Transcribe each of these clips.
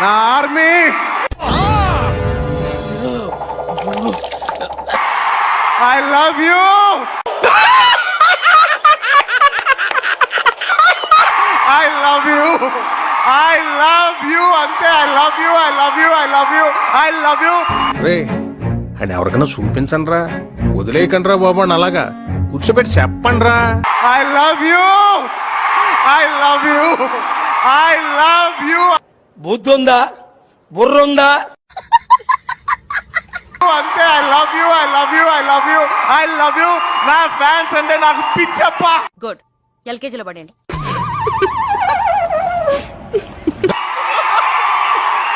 నా army. I love you. I love you. I love you అంతే. I love you. I love you. I love you. I love you. రే and ఎవరికైనా చూపించండి రా, వదిలేయకండి రా బాబు అని అలాగా కూర్చోబెట్టి చెప్పండి రా. I love you. I love you. I love you. బుద్ధుందా, బుర్రుందా? అంతే. I love you. I love you. I love you. I love you. నా ఫ్యాన్స్ అంటే నాకు పిచ్చప్ప. గుడ్. ఎల్కేజీలో పడండి.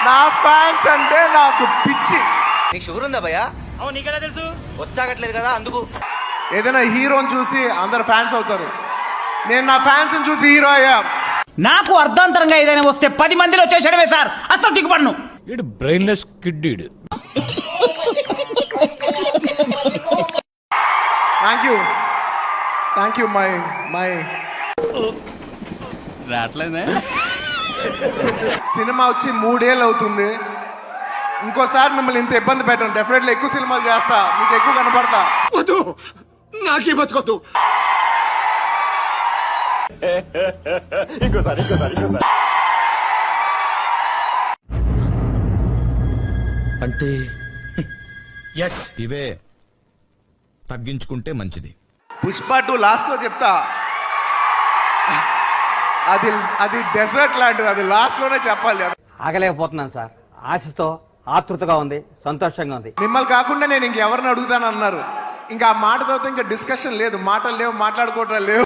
నా ఫ్యాన్స్ అంటే నాకు పిచ్చి. నీకు షుగర్ ఉందా భయ్యా? అవును, నీకెలా తెలుసు? వచ్చాగట్లేదు కదా అందుకు. ఏదైనా హీరోని చూసి అందరు ఫ్యాన్స్ అవుతారు. నేను నా ఫ్యాన్స్ చూసి హీరో అయ్యా. నాకు అర్ధాంతరంగా ఏదైనా వస్తే 10 మందిలో చేసేయడమే సార్. అస్సలు దిగుపడను. ఇడు brainless kid. Thank you. Thank you my my రావట్లేదే. సినిమా వచ్చి 3 ఏళ్ళు అవుతుంది. ఇంకోసారి మిమ్మల్ని ఇంత ఇబ్బంది పెట్టను. డెఫినెట్లీ ఎక్కువ సినిమాలు చేస్తా, మీకు ఎక్కువ కనపడతా. వద్దు, నాకే బతుకొద్దు. ఇంకోసారి అంటే ఎస్, ఇవే తగ్గించుకుంటే మంచిది. పుష్ప 2 లాస్ట్ లో చెప్తా. అది అది డెజర్ట్ లాంటిది. అది లాస్ట్ లోనే చెప్పాలి. ఆగలేకపోతున్నాను సార్. ఆశతో ఆతృతగా ఉంది, సంతోషంగా ఉంది. మిమ్మల్ని కాకుండా నేను ఇంకెవరిని అడుగుతాను అన్నారు. ఇంకా ఆ మాట తర్వాత ఇంకా డిస్కషన్ లేదు, మాటలు లేవు, మాట్లాడుకోవటం లేవు.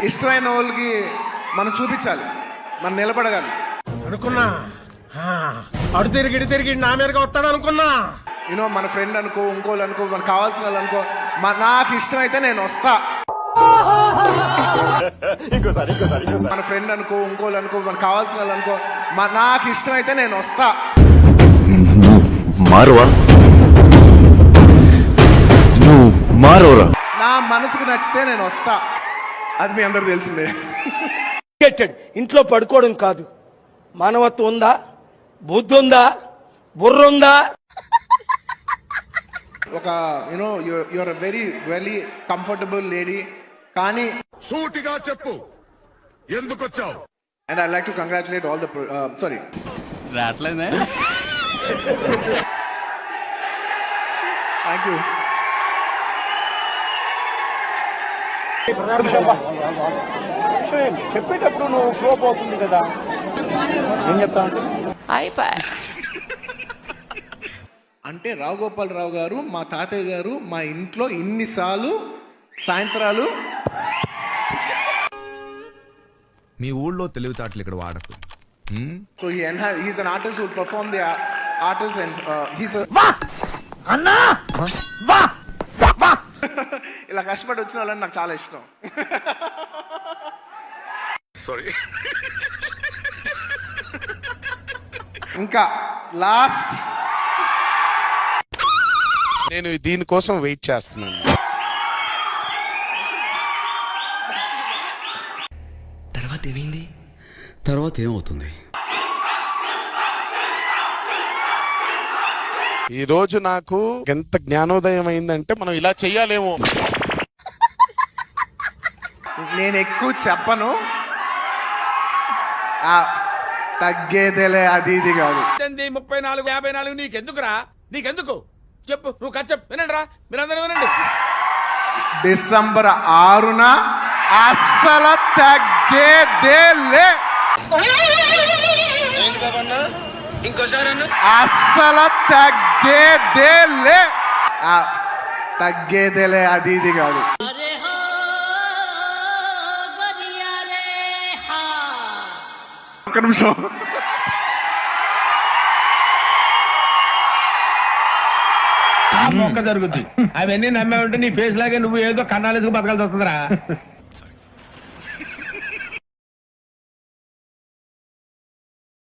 ఇష్టమైన వాళ్ళకి మనం చూపించాలి, మనం నిలబడగాలి. అనుకున్నా అడు తిరిగి నా మీదగా వస్తాడు అనుకున్నా. యూనో మన ఫ్రెండ్ అనుకో, ఇంకోళ్ళు అనుకో, మనకు కావాల్సిన వాళ్ళు అనుకో, నాకు ఇష్టం అయితే నేను వస్తా. మన ఫ్రెండ్ అనుకో, ఇంకోళ్ళు అనుకో, మనకు కావాల్సిన వాళ్ళు అనుకో, నాకు ఇష్టం అయితే నేను వస్తా. నా మనసుకు నచ్చితే నేను వస్తా. అది మీ అందరు తెలిసిందే. ఇంట్లో పడుకోవడం కాదు, మానవత్వం ఉందా, బుద్ధి ఉందా, బుర్రుందా? ఒక you know your very very comfortable lady. కానీ సూటిగా చెప్పు, ఎందుకు వచ్చావు? And I like to congratulate all the sorry రావట్లేదే. Thank you. చెప్పేటప్పుడు నువ్వు ఫ్లో పోతుంది కదా, ఏం చెప్తావు? అంటే రావు గోపాలరావు గారు, మా తాతయ్య గారు మా ఇంట్లో ఇన్నిసార్లు సాయంత్రాలు. మీ ఊళ్ళో తెలివితేటలు ఇక్కడ వాడకు. So he's an artist who perform the artist and he's a ఇలా కష్టపడి వచ్చిన వాళ్ళని నాకు చాలా ఇష్టం. సారీ. ఇంకా లాస్ట్ నేను దీనికోసం వెయిట్ చేస్తున్నాను. తర్వాత ఏమైంది? తర్వాత ఏమవుతుంది? ఈ రోజు నాకు ఎంత జ్ఞానోదయం అయిందంటే మనం ఇలా చెయ్యాలేమో. నేను ఎక్కువ చెప్పను, తగ్గేదేలే, అది ఇది కాదు. 34, 54 నీకెందుకురా? నీకెందుకు చెప్పు, నువ్వు కథ చెప్పు. వినండి రా, మీరందరూ వినండి. డిసెంబర్ 6న అస్సలు తగ్గేదేలే, అస్సలు తగ్గేదేలే, తగ్గేదేలే, అది ఇది కాదు. ఒక్క నిమిషం. మొక్క జరుగుద్ది. అవన్నీ నమ్మే ఉంటే నీ ఫేస్ లాగే నువ్వు ఏదో కన్నాలేసుకు బతకాల్సి వస్తుందిరా.